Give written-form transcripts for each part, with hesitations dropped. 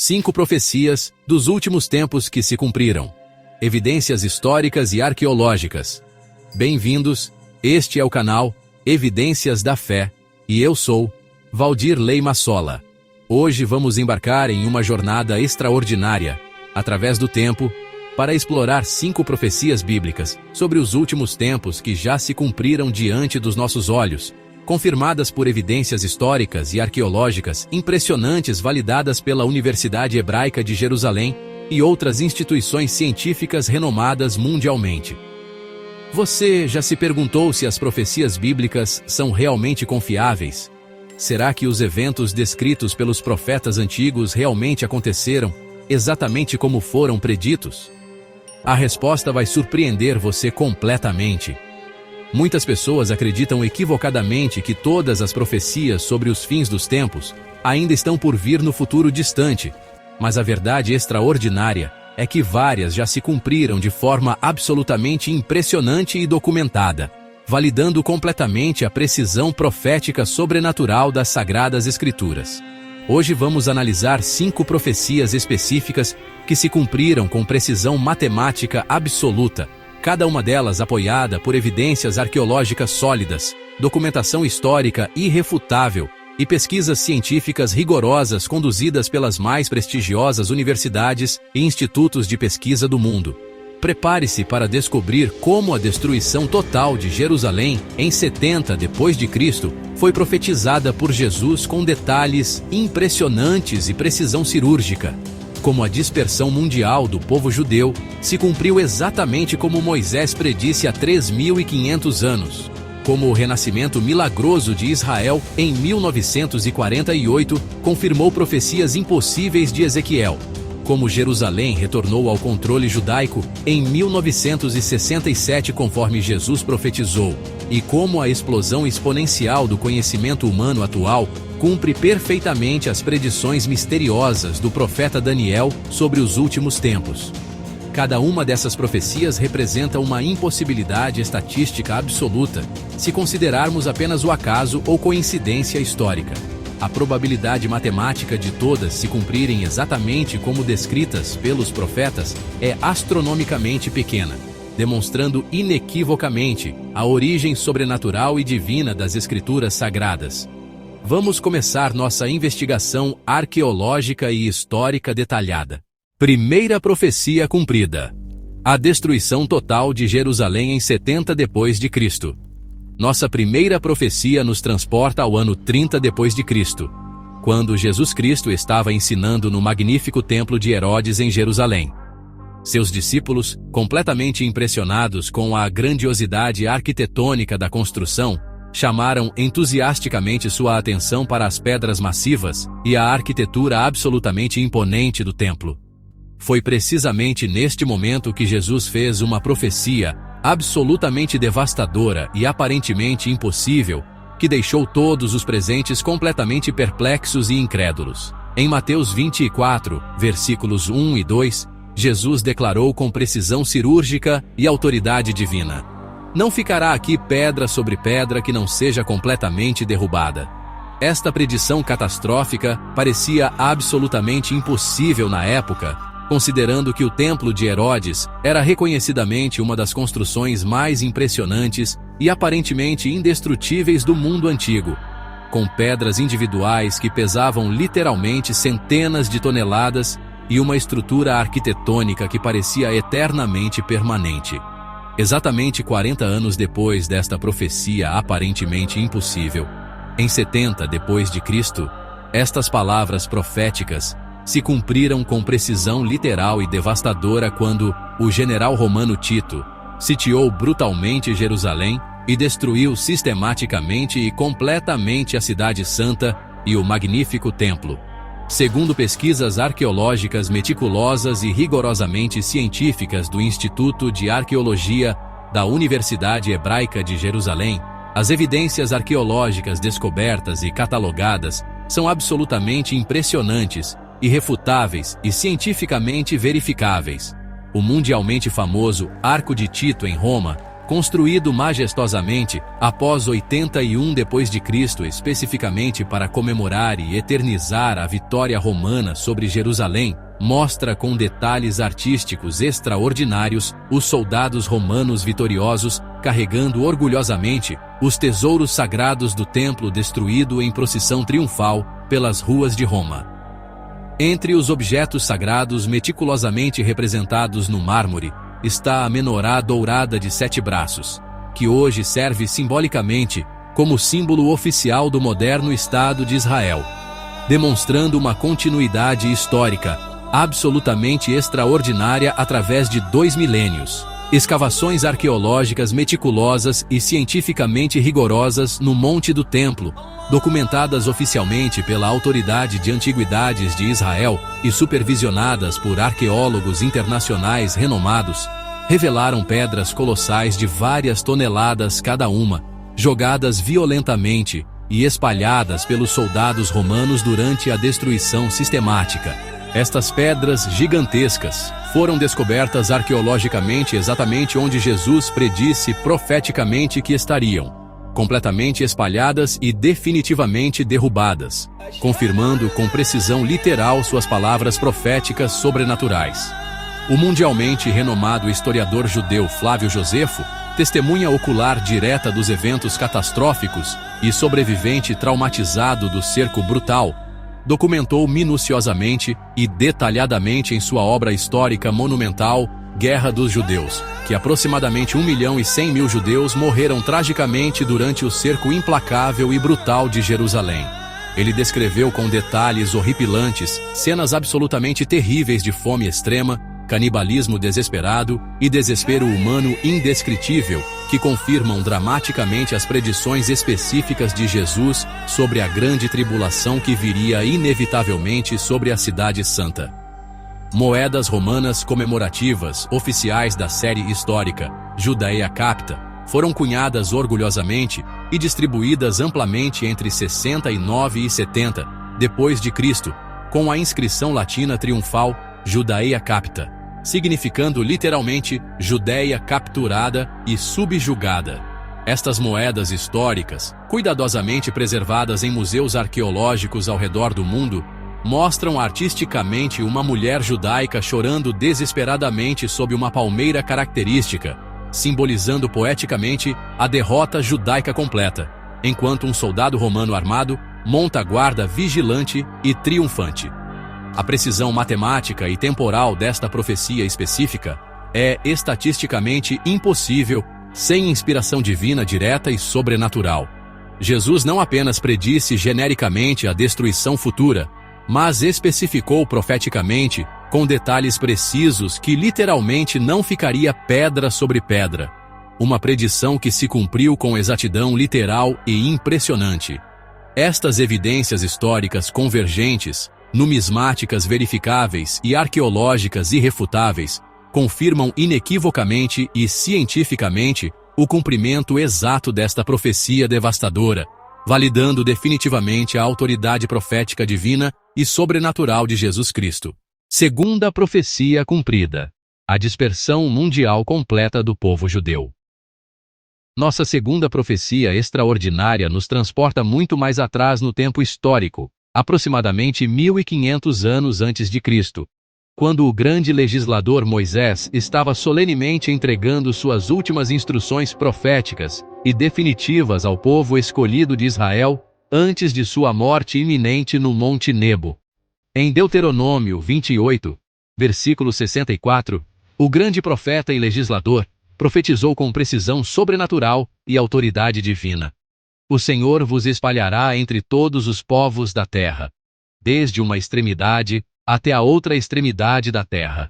5 profecias dos últimos tempos que se cumpriram. Evidências históricas e arqueológicas. Bem-vindos, este é o canal Evidências da Fé, e eu sou Valdir Leima Sola. Hoje vamos embarcar em uma jornada extraordinária, através do tempo, para explorar 5 profecias bíblicas sobre os últimos tempos que já se cumpriram diante dos nossos olhos, confirmadas por evidências históricas e arqueológicas impressionantes validadas pela Universidade Hebraica de Jerusalém e outras instituições científicas renomadas mundialmente. Você já se perguntou se as profecias bíblicas são realmente confiáveis? Será que os eventos descritos pelos profetas antigos realmente aconteceram, exatamente como foram preditos? A resposta vai surpreender você completamente. Muitas pessoas acreditam equivocadamente que todas as profecias sobre os fins dos tempos ainda estão por vir no futuro distante, mas a verdade extraordinária é que várias já se cumpriram de forma absolutamente impressionante e documentada, validando completamente a precisão profética sobrenatural das Sagradas Escrituras. Hoje vamos analisar 5 profecias específicas que se cumpriram com precisão matemática absoluta, cada uma delas apoiada por evidências arqueológicas sólidas, documentação histórica irrefutável e pesquisas científicas rigorosas conduzidas pelas mais prestigiosas universidades e institutos de pesquisa do mundo. Prepare-se para descobrir como a destruição total de Jerusalém em 70 d.C. foi profetizada por Jesus com detalhes impressionantes e precisão cirúrgica. Como a dispersão mundial do povo judeu se cumpriu exatamente como Moisés predisse há 3.500 anos. Como o renascimento milagroso de Israel em 1948 confirmou profecias impossíveis de Ezequiel. Como Jerusalém retornou ao controle judaico em 1967 conforme Jesus profetizou. E como a explosão exponencial do conhecimento humano atual cumpre perfeitamente as predições misteriosas do profeta Daniel sobre os últimos tempos. Cada uma dessas profecias representa uma impossibilidade estatística absoluta, se considerarmos apenas o acaso ou coincidência histórica. A probabilidade matemática de todas se cumprirem exatamente como descritas pelos profetas é astronomicamente pequena, demonstrando inequivocamente a origem sobrenatural e divina das Escrituras Sagradas. Vamos começar nossa investigação arqueológica e histórica detalhada. Primeira profecia cumprida: a destruição total de Jerusalém em 70 d.C. Nossa primeira profecia nos transporta ao ano 30 d.C., quando Jesus Cristo estava ensinando no magnífico templo de Herodes em Jerusalém. Seus discípulos, completamente impressionados com a grandiosidade arquitetônica da construção, chamaram entusiasticamente sua atenção para as pedras massivas e a arquitetura absolutamente imponente do templo. Foi precisamente neste momento que Jesus fez uma profecia absolutamente devastadora e aparentemente impossível, que deixou todos os presentes completamente perplexos e incrédulos. Em Mateus 24, versículos 1 e 2, Jesus declarou com precisão cirúrgica e autoridade divina: não ficará aqui pedra sobre pedra que não seja completamente derrubada. Esta predição catastrófica parecia absolutamente impossível na época, considerando que o templo de Herodes era reconhecidamente uma das construções mais impressionantes e aparentemente indestrutíveis do mundo antigo, com pedras individuais que pesavam literalmente centenas de toneladas e uma estrutura arquitetônica que parecia eternamente permanente. Exatamente 40 anos depois desta profecia aparentemente impossível, em 70 d.C., estas palavras proféticas se cumpriram com precisão literal e devastadora quando o general romano Tito sitiou brutalmente Jerusalém e destruiu sistematicamente e completamente a Cidade Santa e o magnífico templo. Segundo pesquisas arqueológicas meticulosas e rigorosamente científicas do Instituto de Arqueologia da Universidade Hebraica de Jerusalém, as evidências arqueológicas descobertas e catalogadas são absolutamente impressionantes, irrefutáveis e cientificamente verificáveis. O mundialmente famoso Arco de Tito em Roma Construído majestosamente após 81 d.C., especificamente para comemorar e eternizar a vitória romana sobre Jerusalém, mostra com detalhes artísticos extraordinários os soldados romanos vitoriosos carregando orgulhosamente os tesouros sagrados do templo destruído em procissão triunfal pelas ruas de Roma. Entre os objetos sagrados meticulosamente representados no mármore está a menorá dourada de 7 braços, que hoje serve simbolicamente como símbolo oficial do moderno Estado de Israel, demonstrando uma continuidade histórica absolutamente extraordinária através de 2 milênios. Escavações arqueológicas meticulosas e cientificamente rigorosas no Monte do Templo, documentadas oficialmente pela Autoridade de Antiguidades de Israel e supervisionadas por arqueólogos internacionais renomados, revelaram pedras colossais de várias toneladas cada uma, jogadas violentamente e espalhadas pelos soldados romanos durante a destruição sistemática. Estas pedras gigantescas foram descobertas arqueologicamente exatamente onde Jesus predisse profeticamente que estariam, completamente espalhadas e definitivamente derrubadas, confirmando com precisão literal suas palavras proféticas sobrenaturais. O mundialmente renomado historiador judeu Flávio Josefo, testemunha ocular direta dos eventos catastróficos e sobrevivente traumatizado do cerco brutal, documentou minuciosamente e detalhadamente em sua obra histórica monumental Guerra dos Judeus, que aproximadamente 1.100.000 judeus morreram tragicamente durante o cerco implacável e brutal de Jerusalém. Ele descreveu com detalhes horripilantes cenas absolutamente terríveis de fome extrema, canibalismo desesperado e desespero humano indescritível, que confirmam dramaticamente as predições específicas de Jesus sobre a grande tribulação que viria inevitavelmente sobre a Cidade Santa. Moedas romanas comemorativas oficiais da série histórica Judaea Capta foram cunhadas orgulhosamente e distribuídas amplamente entre 69 e 70 depois de Cristo, com a inscrição latina triunfal Judaea Capta, significando literalmente Judéia capturada e subjugada. Estas moedas históricas, cuidadosamente preservadas em museus arqueológicos ao redor do mundo, mostram artisticamente uma mulher judaica chorando desesperadamente sob uma palmeira característica, simbolizando poeticamente a derrota judaica completa, enquanto um soldado romano armado monta a guarda vigilante e triunfante. A precisão matemática e temporal desta profecia específica é estatisticamente impossível sem inspiração divina direta e sobrenatural. Jesus não apenas predisse genericamente a destruição futura, mas especificou profeticamente, com detalhes precisos, que literalmente não ficaria pedra sobre pedra. Uma predição que se cumpriu com exatidão literal e impressionante. Estas evidências históricas convergentes, numismáticas verificáveis e arqueológicas irrefutáveis, confirmam inequivocamente e cientificamente o cumprimento exato desta profecia devastadora, validando definitivamente a autoridade profética divina e sobrenatural de Jesus Cristo. Segunda profecia cumprida: a dispersão mundial completa do povo judeu. Nossa segunda profecia extraordinária nos transporta muito mais atrás no tempo histórico, aproximadamente 1500 anos antes de Cristo, quando o grande legislador Moisés estava solenemente entregando suas últimas instruções proféticas e definitivas ao povo escolhido de Israel, antes de sua morte iminente no Monte Nebo. Em Deuteronômio 28, versículo 64, o grande profeta e legislador profetizou com precisão sobrenatural e autoridade divina: o Senhor vos espalhará entre todos os povos da terra, desde uma extremidade até a outra extremidade da terra.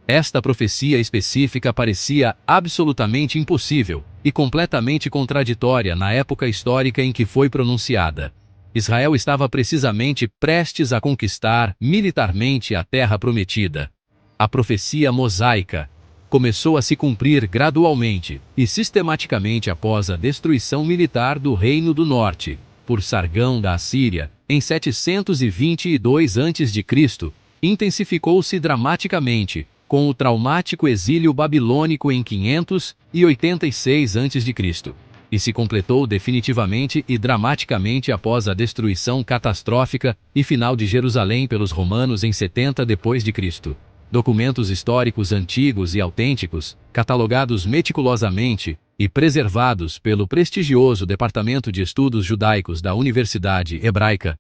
Esta profecia específica parecia absolutamente impossível e completamente contraditória na época histórica em que foi pronunciada. Israel estava precisamente prestes a conquistar militarmente a terra prometida. A profecia mosaica começou a se cumprir gradualmente e sistematicamente após a destruição militar do Reino do Norte, por Sargão da Assíria, em 722 a.C., intensificou-se dramaticamente, com o traumático exílio babilônico em 586 a.C., e se completou definitivamente e dramaticamente após a destruição catastrófica e final de Jerusalém pelos romanos em 70 d.C. Documentos históricos antigos e autênticos, catalogados meticulosamente e preservados pelo prestigioso Departamento de Estudos Judaicos da Universidade Hebraica.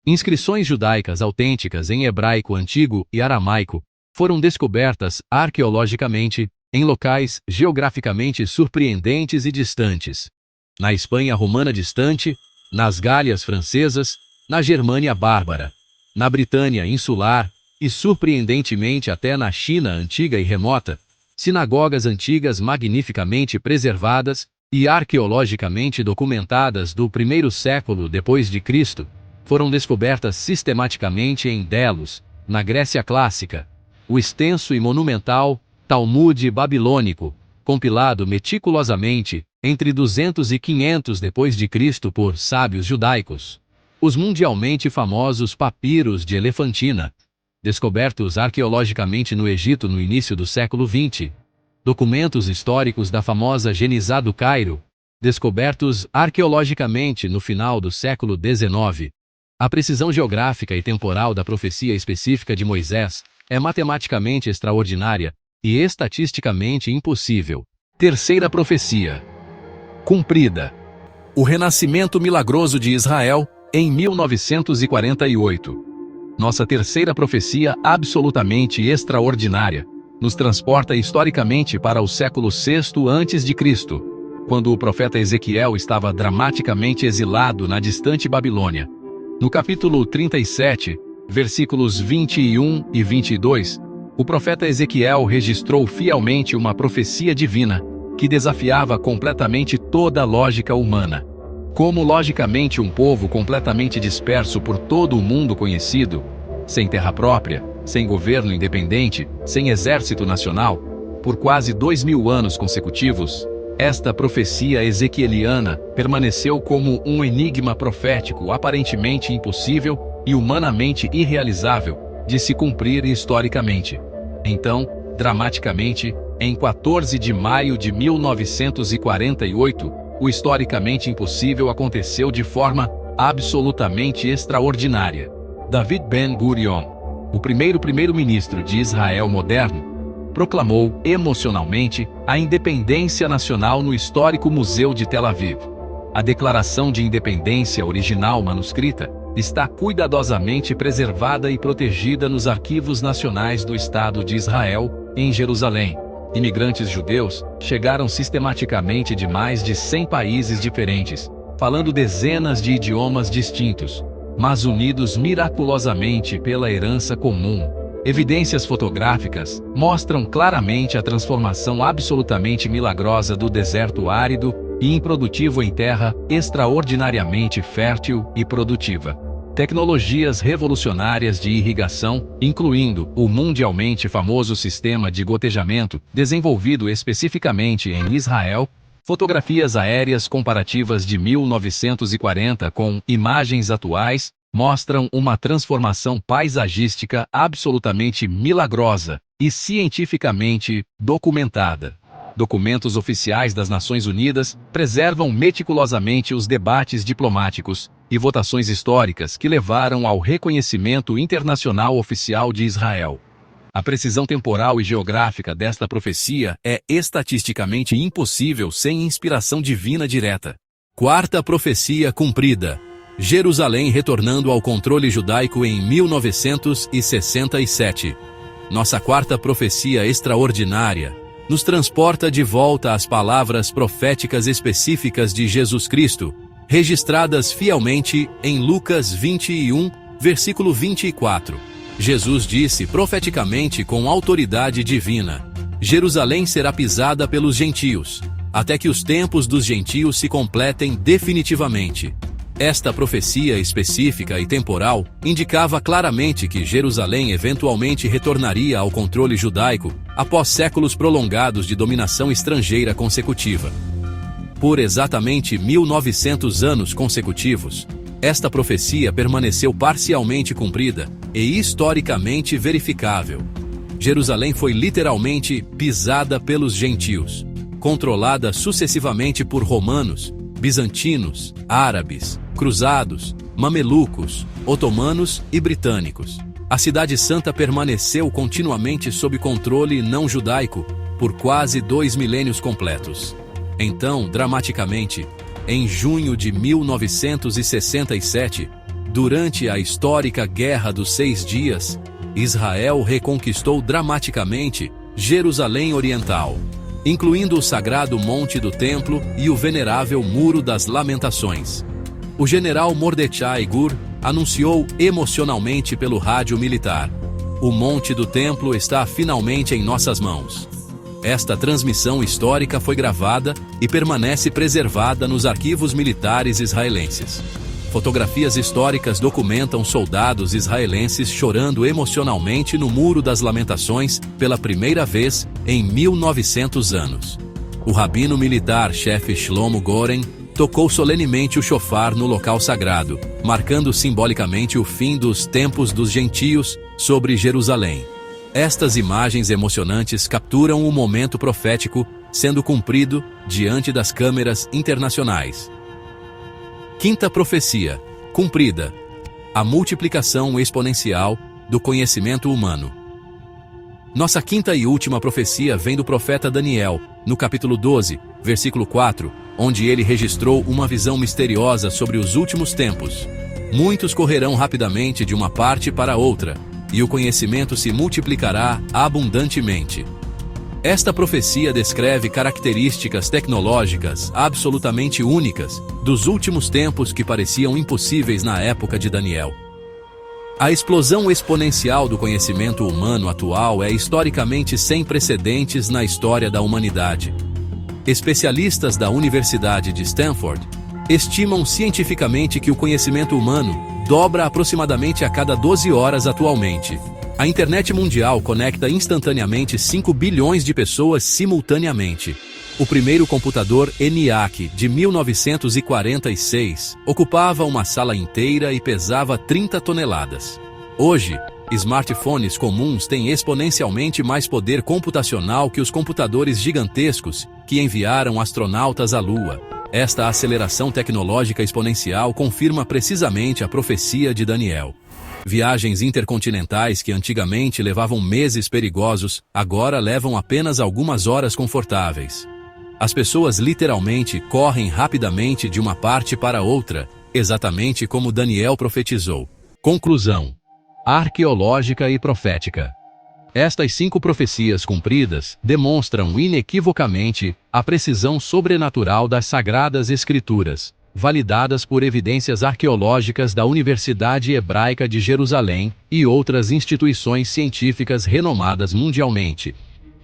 Inscrições judaicas autênticas em hebraico antigo e aramaico foram descobertas arqueologicamente em locais geograficamente surpreendentes e distantes. Na Espanha romana distante, nas Gálias francesas, na Germânia bárbara, na Britânia insular e surpreendentemente até na China antiga e remota, sinagogas antigas magnificamente preservadas e arqueologicamente documentadas do primeiro século depois de Cristo, foram descobertas sistematicamente em Delos, na Grécia clássica. O extenso e monumental Talmud babilônico, compilado meticulosamente entre 200 e 500 d.C. por sábios judaicos. Os mundialmente famosos papiros de Elefantina, descobertos arqueologicamente no Egito no início do século XX. Documentos históricos da famosa Genizá do Cairo, descobertos arqueologicamente no final do século XIX. A precisão geográfica e temporal da profecia específica de Moisés é matematicamente extraordinária e estatisticamente impossível. Terceira profecia. Cumprida. O renascimento milagroso de Israel, em 1948. Nossa terceira profecia absolutamente extraordinária nos transporta historicamente para o século VI a.C., quando o profeta Ezequiel estava dramaticamente exilado na distante Babilônia. No capítulo 37, versículos 21 e 22, o profeta Ezequiel registrou fielmente uma profecia divina que desafiava completamente toda a lógica humana. Como logicamente um povo completamente disperso por todo o mundo conhecido, sem terra própria, sem governo independente, sem exército nacional, por quase 2000 anos consecutivos, esta profecia ezequieliana permaneceu como um enigma profético aparentemente impossível e humanamente irrealizável de se cumprir historicamente. Então, dramaticamente, em 14 de maio de 1948, o historicamente impossível aconteceu de forma absolutamente extraordinária. David Ben-Gurion, o primeiro-ministro de Israel moderno, proclamou emocionalmente a independência nacional no histórico Museu de Tel Aviv. A Declaração de Independência original manuscrita está cuidadosamente preservada e protegida nos arquivos nacionais do Estado de Israel, em Jerusalém. Imigrantes judeus chegaram sistematicamente de mais de 100 países diferentes, falando dezenas de idiomas distintos, mas unidos miraculosamente pela herança comum. Evidências fotográficas mostram claramente a transformação absolutamente milagrosa do deserto árido e improdutivo em terra extraordinariamente fértil e produtiva. Tecnologias revolucionárias de irrigação, incluindo o mundialmente famoso sistema de gotejamento desenvolvido especificamente em Israel, fotografias aéreas comparativas de 1940 com imagens atuais, mostram uma transformação paisagística absolutamente milagrosa e cientificamente documentada. Documentos oficiais das Nações Unidas preservam meticulosamente os debates diplomáticos e votações históricas que levaram ao reconhecimento internacional oficial de Israel. A precisão temporal e geográfica desta profecia é estatisticamente impossível sem inspiração divina direta. Quarta profecia cumprida. Jerusalém retornando ao controle judaico em 1967. Nossa quarta profecia extraordinária nos transporta de volta às palavras proféticas específicas de Jesus Cristo, registradas fielmente em Lucas 21, versículo 24. Jesus disse profeticamente com autoridade divina: Jerusalém será pisada pelos gentios, até que os tempos dos gentios se completem definitivamente. Esta profecia específica e temporal indicava claramente que Jerusalém eventualmente retornaria ao controle judaico após séculos prolongados de dominação estrangeira consecutiva. Por exatamente 1900 anos consecutivos, esta profecia permaneceu parcialmente cumprida e historicamente verificável. Jerusalém foi literalmente pisada pelos gentios, controlada sucessivamente por romanos, bizantinos, árabes, cruzados, mamelucos, otomanos e britânicos. A Cidade Santa permaneceu continuamente sob controle não judaico por quase 2 milênios completos. Então, dramaticamente, em junho de 1967, durante a histórica Guerra dos 6 Dias, Israel reconquistou dramaticamente Jerusalém Oriental, incluindo o sagrado Monte do Templo e o venerável Muro das Lamentações. O general Mordechai Gur anunciou emocionalmente pelo rádio militar: "O Monte do Templo está finalmente em nossas mãos." Esta transmissão histórica foi gravada e permanece preservada nos arquivos militares israelenses. Fotografias históricas documentam soldados israelenses chorando emocionalmente no Muro das Lamentações pela primeira vez em 1900 anos. O rabino militar-chefe Shlomo Goren tocou solenemente o chofar no local sagrado, marcando simbolicamente o fim dos tempos dos gentios sobre Jerusalém. Estas imagens emocionantes capturam o momento profético sendo cumprido diante das câmeras internacionais. Quinta profecia, cumprida: a multiplicação exponencial do conhecimento humano. Nossa quinta e última profecia vem do profeta Daniel, no capítulo 12, versículo 4, onde ele registrou uma visão misteriosa sobre os últimos tempos. Muitos correrão rapidamente de uma parte para outra, e o conhecimento se multiplicará abundantemente. Esta profecia descreve características tecnológicas absolutamente únicas dos últimos tempos que pareciam impossíveis na época de Daniel. A explosão exponencial do conhecimento humano atual é historicamente sem precedentes na história da humanidade. Especialistas da Universidade de Stanford estimam cientificamente que o conhecimento humano dobra aproximadamente a cada 12 horas atualmente. A internet mundial conecta instantaneamente 5 bilhões de pessoas simultaneamente. O primeiro computador ENIAC, de 1946, ocupava uma sala inteira e pesava 30 toneladas. Hoje, smartphones comuns têm exponencialmente mais poder computacional que os computadores gigantescos que enviaram astronautas à Lua. Esta aceleração tecnológica exponencial confirma precisamente a profecia de Daniel. Viagens intercontinentais que antigamente levavam meses perigosos, agora levam apenas algumas horas confortáveis. As pessoas literalmente correm rapidamente de uma parte para outra, exatamente como Daniel profetizou. Conclusão: arqueológica e profética. Estas 5 profecias cumpridas demonstram inequivocamente a precisão sobrenatural das Sagradas Escrituras, validadas por evidências arqueológicas da Universidade Hebraica de Jerusalém e outras instituições científicas renomadas mundialmente.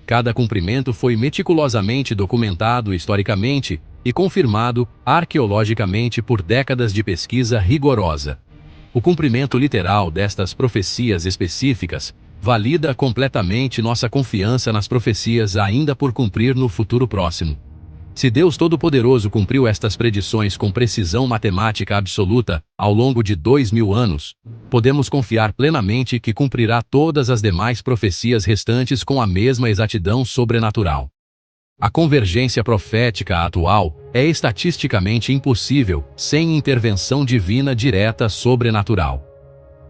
Cada cumprimento foi meticulosamente documentado historicamente e confirmado arqueologicamente por décadas de pesquisa rigorosa. O cumprimento literal destas profecias específicas valida completamente nossa confiança nas profecias ainda por cumprir no futuro próximo. Se Deus Todo-Poderoso cumpriu estas predições com precisão matemática absoluta ao longo de 2000 anos, podemos confiar plenamente que cumprirá todas as demais profecias restantes com a mesma exatidão sobrenatural. A convergência profética atual é estatisticamente impossível sem intervenção divina direta sobrenatural.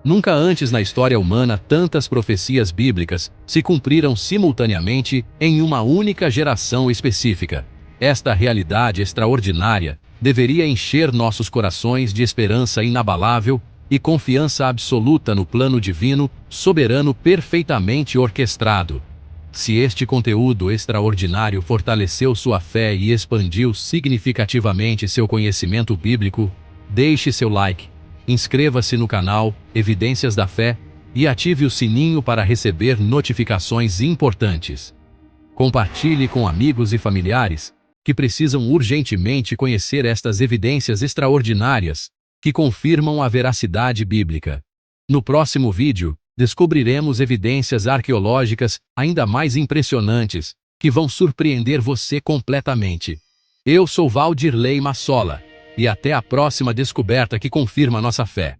Nunca antes na história humana tantas profecias bíblicas se cumpriram simultaneamente em uma única geração específica. Esta realidade extraordinária deveria encher nossos corações de esperança inabalável e confiança absoluta no plano divino, soberano perfeitamente orquestrado. Se este conteúdo extraordinário fortaleceu sua fé e expandiu significativamente seu conhecimento bíblico, deixe seu like, inscreva-se no canal Evidências da Fé e ative o sininho para receber notificações importantes. Compartilhe com amigos e familiares que precisam urgentemente conhecer estas evidências extraordinárias que confirmam a veracidade bíblica. No próximo vídeo, descobriremos evidências arqueológicas ainda mais impressionantes que vão surpreender você completamente. Eu sou Valdirley Massola e até a próxima descoberta que confirma nossa fé.